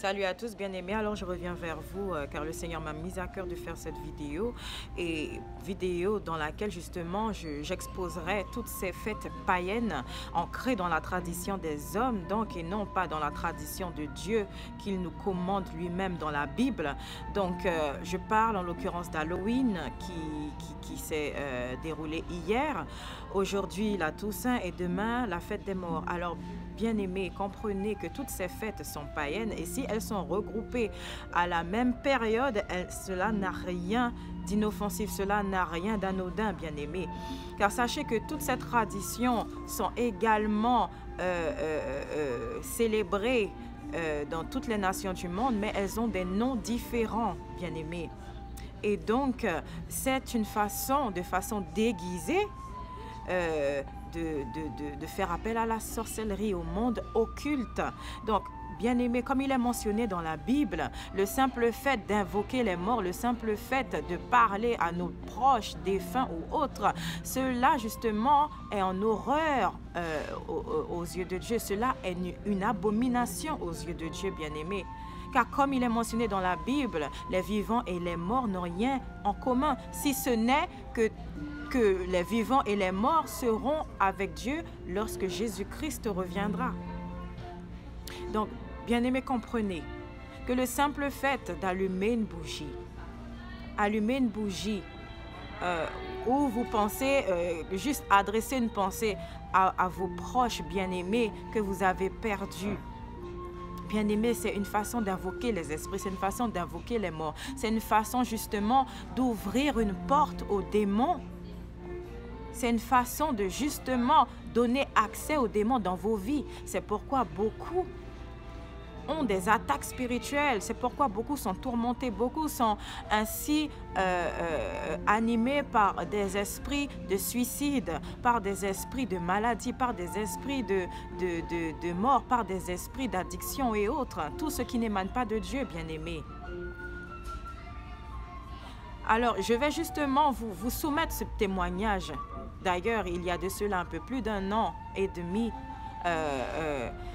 Salut à tous bien-aimés, alors je reviens vers vous car le Seigneur m'a mis à cœur de faire cette vidéo et vidéo dans laquelle justement j'exposerai toutes ces fêtes païennes ancrées dans la tradition des hommes donc et non pas dans la tradition de Dieu qu'il nous commande lui-même dans la Bible. Donc je parle en l'occurrence d'Halloween qui s'est déroulé hier, aujourd'hui la Toussaint et demain la fête des morts. Alors bien-aimés, comprenez que toutes ces fêtes sont païennes et si elles sont regroupées à la même période, cela n'a rien d'inoffensif, cela n'a rien d'anodin, bien-aimés. Car sachez que toutes ces traditions sont également célébrées dans toutes les nations du monde, mais elles ont des noms différents, bien-aimés. Et donc, c'est une façon déguisée de faire appel à la sorcellerie, au monde occulte. Donc, bien-aimé, comme il est mentionné dans la Bible, le simple fait d'invoquer les morts, le simple fait de parler à nos proches, défunts ou autres, cela justement est en horreur aux yeux de Dieu. Cela est une abomination aux yeux de Dieu, bien-aimé. Car comme il est mentionné dans la Bible, les vivants et les morts n'ont rien en commun, si ce n'est que les vivants et les morts seront avec Dieu lorsque Jésus-Christ reviendra. Donc, bien-aimés, comprenez que le simple fait d'allumer une bougie, où vous pensez juste adresser une pensée à vos proches bien-aimés que vous avez perdus, bien-aimé, c'est une façon d'invoquer les esprits, c'est une façon d'invoquer les morts. C'est une façon justement d'ouvrir une porte aux démons. C'est une façon de justement donner accès aux démons dans vos vies. C'est pourquoi beaucoup ont des attaques spirituelles. C'est pourquoi beaucoup sont tourmentés, beaucoup sont ainsi animés par des esprits de suicide, par des esprits de maladie, par des esprits de mort, par des esprits d'addiction et autres. Tout ce qui n'émane pas de Dieu, bien-aimé. Alors, je vais justement vous soumettre ce témoignage. D'ailleurs, il y a de cela un peu plus d'un an et demi,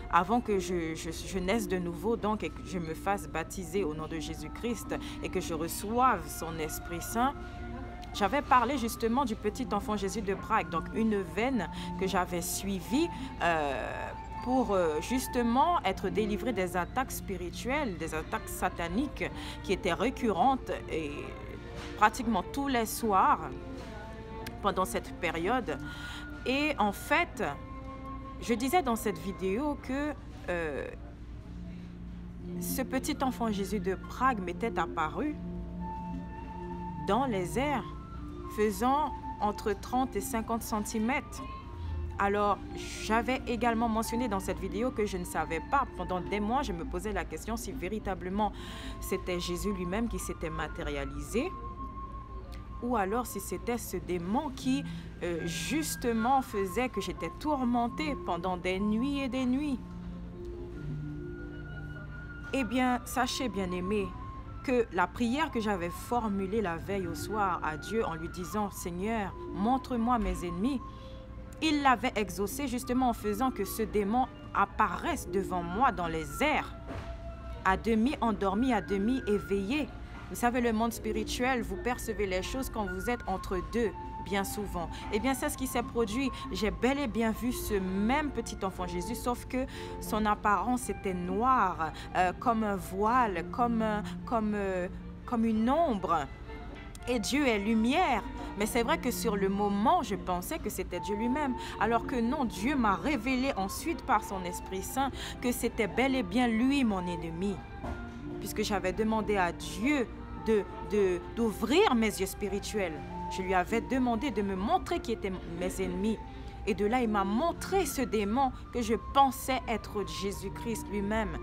avant que je naisse de nouveau, donc, et que je me fasse baptiser au nom de Jésus-Christ et que je reçoive son Esprit Saint, j'avais parlé justement du petit enfant Jésus de Prague, donc une veine que j'avais suivie pour justement être délivré des attaques spirituelles, des attaques sataniques qui étaient récurrentes et pratiquement tous les soirs pendant cette période. Et en fait, je disais dans cette vidéo que ce petit enfant Jésus de Prague m'était apparu dans les airs, faisant entre 30 et 50 cm. Alors, j'avais également mentionné dans cette vidéo que je ne savais pas. Pendant des mois, je me posais la question si véritablement c'était Jésus lui-même qui s'était matérialisé, ou alors si c'était ce démon qui justement faisait que j'étais tourmentée pendant des nuits et des nuits. Eh bien, sachez, bien-aimés, que la prière que j'avais formulée la veille au soir à Dieu en lui disant « Seigneur, montre-moi mes ennemis », il l'avait exaucée justement en faisant que ce démon apparaisse devant moi dans les airs, à demi endormi, à demi éveillé. Vous savez, le monde spirituel, vous percevez les choses quand vous êtes entre deux, bien souvent. Eh bien, c'est ce qui s'est produit. J'ai bel et bien vu ce même petit enfant Jésus, sauf que son apparence était noire, comme un voile, comme une ombre. Et Dieu est lumière. Mais c'est vrai que sur le moment, je pensais que c'était Dieu lui-même. Alors que non, Dieu m'a révélé ensuite par son Esprit Saint que c'était bel et bien lui, mon ennemi. Puisque j'avais demandé à Dieu d'ouvrir mes yeux spirituels. Je lui avais demandé de me montrer qui étaient mes ennemis. Et de là, il m'a montré ce démon que je pensais être Jésus-Christ lui-même.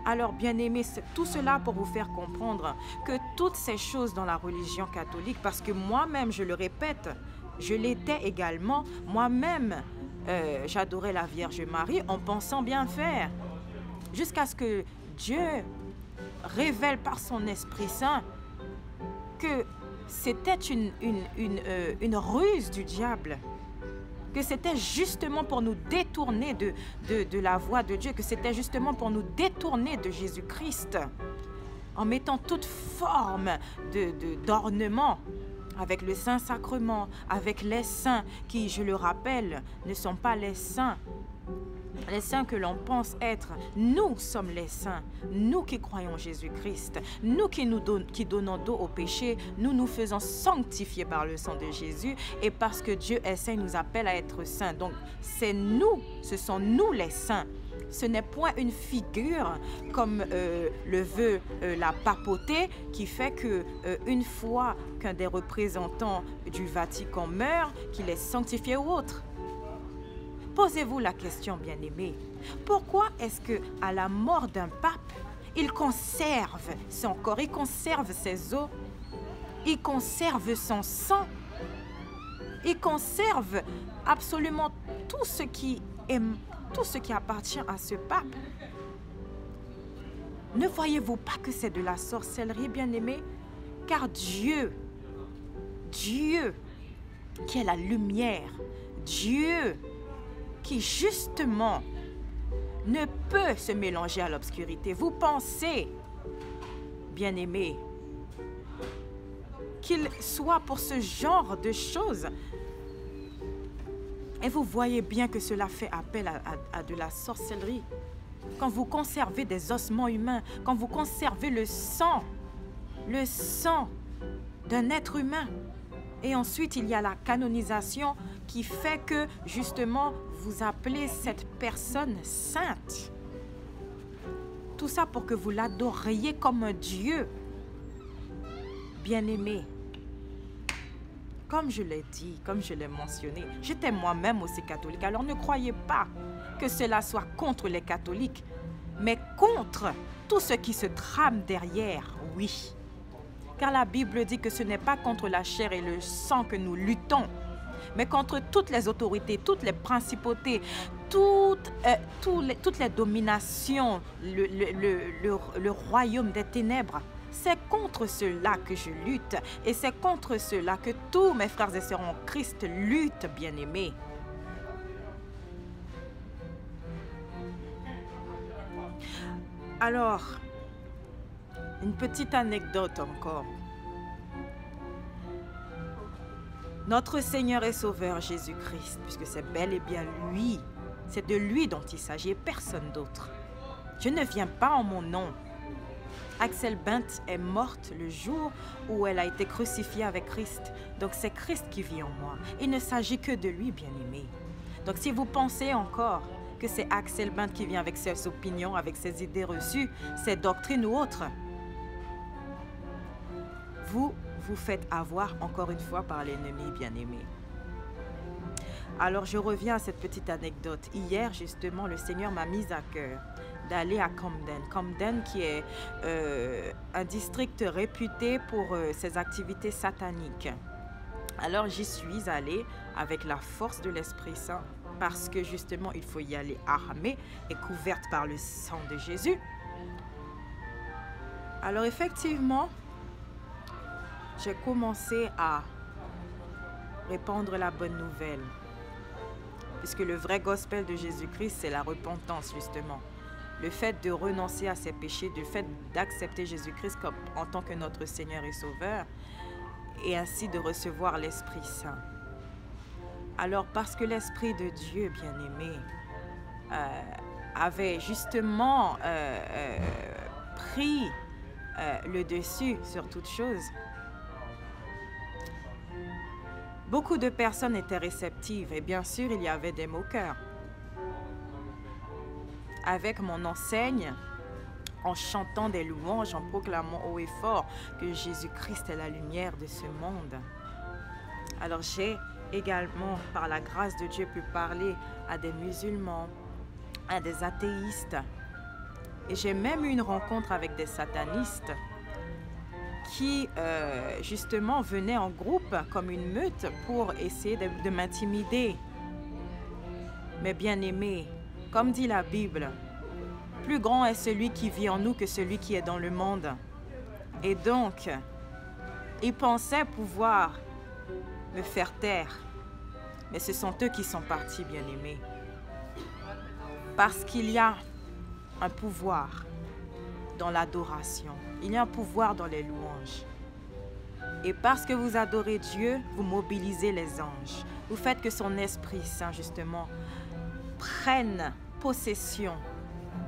Alors, bien-aimés, tout cela pour vous faire comprendre que toutes ces choses dans la religion catholique, parce que moi-même, je le répète, je l'étais également, moi-même, j'adorais la Vierge Marie en pensant bien faire. Jusqu'à ce que Dieu révèle par son Esprit Saint que c'était une ruse du diable que c'était justement pour nous détourner de la voie de Dieu, que c'était justement pour nous détourner de Jésus-Christ, en mettant toute forme d'ornement, avec le Saint-Sacrement, avec les saints qui, je le rappelle, ne sont pas les saints que l'on pense être. Nous sommes les saints, nous qui croyons Jésus-Christ, nous qui donnons dos au péché, nous nous faisons sanctifier par le sang de Jésus, et parce que Dieu est saint, il nous appelle à être saints. Donc c'est nous, ce sont nous les saints. Ce n'est point une figure comme le veut la papauté, qui fait que une fois qu'un des représentants du Vatican meurt, qu'il est sanctifié ou autre. Posez-vous la question, bien-aimés. Pourquoi est-ce que à la mort d'un pape, il conserve son corps, il conserve ses os, il conserve son sang, il conserve absolument tout ce qui appartient à ce pape? Ne voyez-vous pas que c'est de la sorcellerie, bien-aimés? Car Dieu, qui est la lumière, Dieu qui justement ne peut se mélanger à l'obscurité. Vous pensez, bien-aimés, qu'il soit pour ce genre de choses? Et vous voyez bien que cela fait appel à de la sorcellerie. Quand vous conservez des ossements humains, quand vous conservez le sang d'un être humain. Et ensuite, il y a la canonisation qui fait que, justement, vous appelez cette personne sainte. Tout ça pour que vous l'adoriez comme un Dieu. Bien-aimé, comme je l'ai dit, comme je l'ai mentionné, j'étais moi-même aussi catholique. Alors ne croyez pas que cela soit contre les catholiques, mais contre tout ce qui se trame derrière, oui. Car la Bible dit que ce n'est pas contre la chair et le sang que nous luttons, mais contre toutes les autorités, toutes les principautés, toutes les dominations, le royaume des ténèbres. C'est contre cela que je lutte, et c'est contre cela que tous mes frères et sœurs en Christ luttent, bien-aimés. Alors, une petite anecdote encore. Notre Seigneur et Sauveur Jésus-Christ, puisque c'est bel et bien lui, c'est de lui dont il s'agit et personne d'autre. Je ne viens pas en mon nom. Axel Bent est morte le jour où elle a été crucifiée avec Christ. Donc c'est Christ qui vit en moi. Il ne s'agit que de lui, bien-aimé. Donc si vous pensez encore que c'est Axel Bent qui vient avec ses opinions, avec ses idées reçues, ses doctrines ou autres, vous vous faites avoir encore une fois par l'ennemi, bien-aimé. Alors je reviens à cette petite anecdote. Hier, justement, le Seigneur m'a mise à cœur d'aller à Camden. Camden qui est un district réputé pour ses activités sataniques. Alors j'y suis allée avec la force de l'Esprit Saint parce que justement il faut y aller armée et couverte par le sang de Jésus. Alors effectivement, j'ai commencé à répandre la bonne nouvelle. Puisque le vrai gospel de Jésus-Christ, c'est la repentance justement. Le fait de renoncer à ses péchés, le fait d'accepter Jésus-Christ en tant que notre Seigneur et Sauveur, et ainsi de recevoir l'Esprit Saint. Alors, parce que l'Esprit de Dieu, bien-aimé, avait justement pris le dessus sur toute chose, beaucoup de personnes étaient réceptives et bien sûr, il y avait des moqueurs. Avec mon enseigne, en chantant des louanges, en proclamant haut et fort que Jésus-Christ est la lumière de ce monde. Alors j'ai également, par la grâce de Dieu, pu parler à des musulmans, à des athéistes. Et j'ai même eu une rencontre avec des satanistes qui, justement, venaient en groupe, comme une meute, pour essayer de m'intimider. Mais bien aimé, comme dit la Bible, plus grand est celui qui vit en nous que celui qui est dans le monde. Et donc, ils pensaient pouvoir me faire taire. Mais ce sont eux qui sont partis, bien-aimés. Parce qu'il y a un pouvoir dans l'adoration. Il y a un pouvoir dans les louanges. Et parce que vous adorez Dieu, vous mobilisez les anges. Vous faites que son Esprit Saint, justement, prenne possession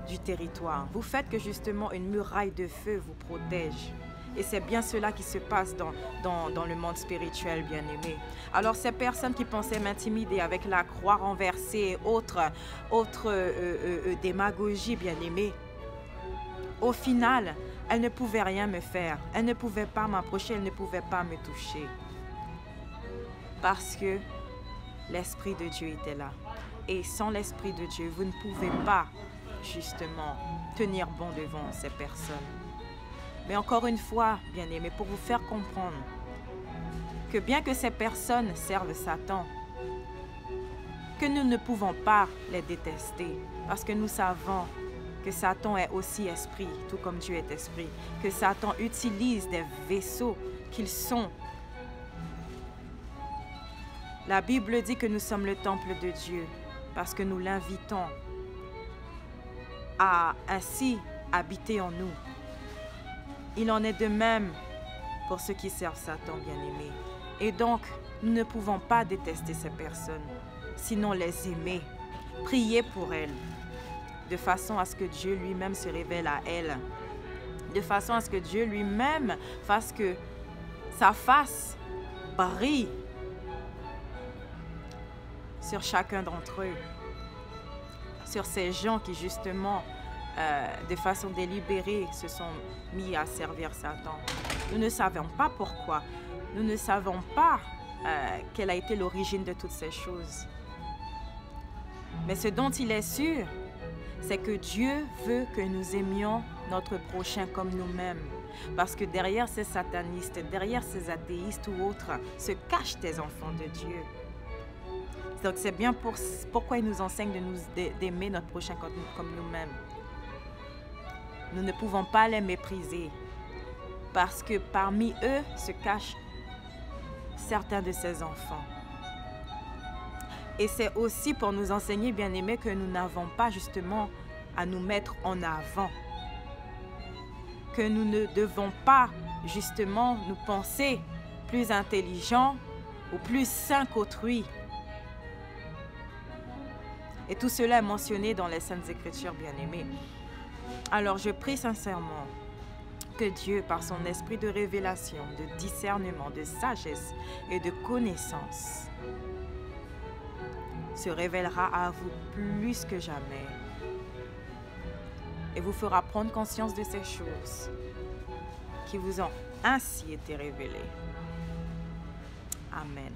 du territoire. Vous faites que, justement, une muraille de feu vous protège. Et c'est bien cela qui se passe dans le monde spirituel, bien-aimé. Alors, ces personnes qui pensaient m'intimider avec la croix renversée et autres démagogies, bien-aimé, au final, elles ne pouvaient rien me faire. Elles ne pouvaient pas m'approcher, elles ne pouvaient pas me toucher. Parce que l'Esprit de Dieu était là. Et sans l'Esprit de Dieu, vous ne pouvez pas, justement, tenir bon devant ces personnes. Mais encore une fois, bien-aimés, pour vous faire comprendre que bien que ces personnes servent Satan, que nous ne pouvons pas les détester, parce que nous savons que Satan est aussi esprit, tout comme Dieu est esprit, que Satan utilise des vaisseaux qu'ils sont. La Bible dit que nous sommes le temple de Dieu, parce que nous l'invitons à ainsi habiter en nous. Il en est de même pour ceux qui servent Satan, bien-aimés. Et donc, nous ne pouvons pas détester ces personnes, sinon les aimer, prier pour elles, de façon à ce que Dieu lui-même se révèle à elles, de façon à ce que Dieu lui-même fasse que sa face brille sur chacun d'entre eux, sur ces gens qui, justement, de façon délibérée, se sont mis à servir Satan. Nous ne savons pas pourquoi. Nous ne savons pas quelle a été l'origine de toutes ces choses. Mais ce dont il est sûr, c'est que Dieu veut que nous aimions notre prochain comme nous-mêmes. Parce que derrière ces satanistes, derrière ces athéistes ou autres, se cachent des enfants de Dieu. Donc c'est bien pourquoi il nous enseigne d'aimer notre prochain comme nous-mêmes. Nous ne pouvons pas les mépriser parce que parmi eux se cachent certains de ces enfants. Et c'est aussi pour nous enseigner, bien-aimés, que nous n'avons pas justement à nous mettre en avant. Que nous ne devons pas justement nous penser plus intelligents ou plus saints qu'autrui. Et tout cela est mentionné dans les Saintes Écritures, bien-aimés. Alors, je prie sincèrement que Dieu, par son esprit de révélation, de discernement, de sagesse et de connaissance, se révélera à vous plus que jamais et vous fera prendre conscience de ces choses qui vous ont ainsi été révélées. Amen.